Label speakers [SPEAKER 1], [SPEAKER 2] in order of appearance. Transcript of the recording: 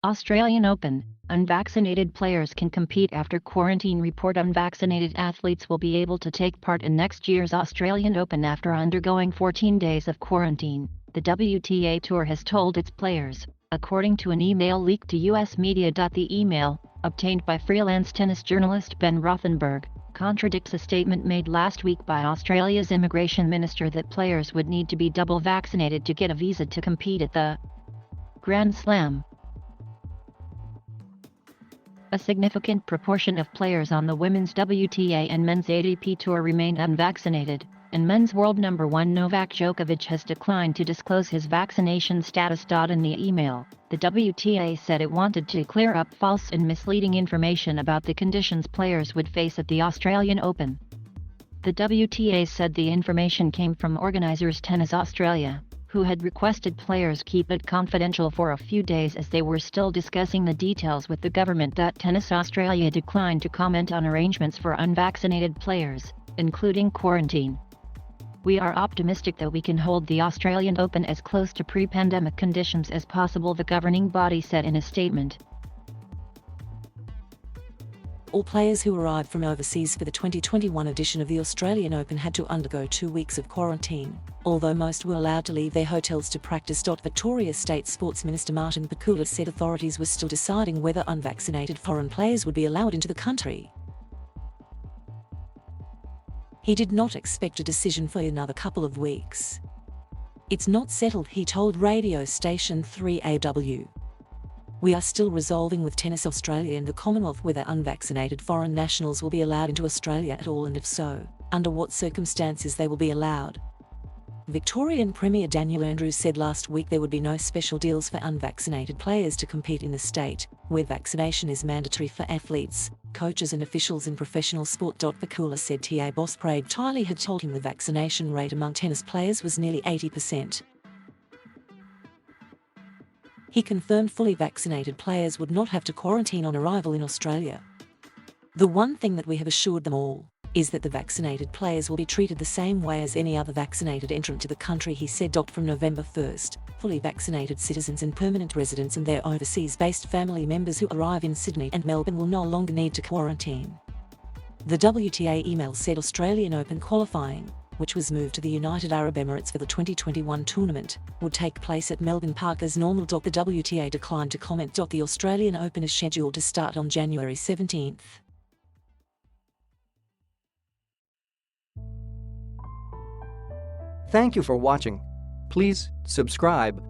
[SPEAKER 1] Australian Open, unvaccinated players can compete after quarantine report. Unvaccinated athletes will be able to take part in next year's Australian Open after undergoing 14 days of quarantine, the WTA Tour has told its players, according to an email leaked to US media. The email, obtained by freelance tennis journalist Ben Rothenberg, contradicts a statement made last week by Australia's immigration minister that players would need to be double vaccinated to get a visa to compete at the Grand Slam. A significant proportion of players on the women's WTA and men's ATP Tour remain unvaccinated, and men's world number one Novak Djokovic has declined to disclose his vaccination status. In the email, the WTA said it wanted to clear up false and misleading information about the conditions players would face at the Australian Open. The WTA said the information came from organisers Tennis Australia, who had requested players keep it confidential for a few days as they were still discussing the details with the government. Tennis Australia declined to comment on arrangements for unvaccinated players, including quarantine. "We are optimistic that we can hold the Australian Open as close to pre-pandemic conditions as possible," the governing body said in a statement.
[SPEAKER 2] All players who arrived from overseas for the 2021 edition of the Australian Open had to undergo 2 weeks of quarantine, although most were allowed to leave their hotels to practice. Victoria State Sports Minister Martin Pakula said authorities were still deciding whether unvaccinated foreign players would be allowed into the country. He did not expect a decision for another couple of weeks. "It's not settled," he told radio station 3AW. "We are still resolving with Tennis Australia and the Commonwealth whether unvaccinated foreign nationals will be allowed into Australia at all, and if so, under what circumstances they will be allowed." Victorian Premier Daniel Andrews said last week there would be no special deals for unvaccinated players to compete in the state, where vaccination is mandatory for athletes, coaches and officials in professional sport. Pakula said TA boss Craig Tiley had told him the vaccination rate among tennis players was nearly 80%. He confirmed fully vaccinated players would not have to quarantine on arrival in Australia. "The one thing that we have assured them all is that the vaccinated players will be treated the same way as any other vaccinated entrant to the country," he said. From November 1st, fully vaccinated citizens and permanent residents and their overseas-based family members who arrive in Sydney and Melbourne will no longer need to quarantine. The WTA email said Australian Open qualifying, which was moved to the United Arab Emirates for the 2021 tournament, would take place at Melbourne Park as normal. The WTA declined to comment. The Australian Open is scheduled to start on January 17th.
[SPEAKER 3] Thank you for watching. Please subscribe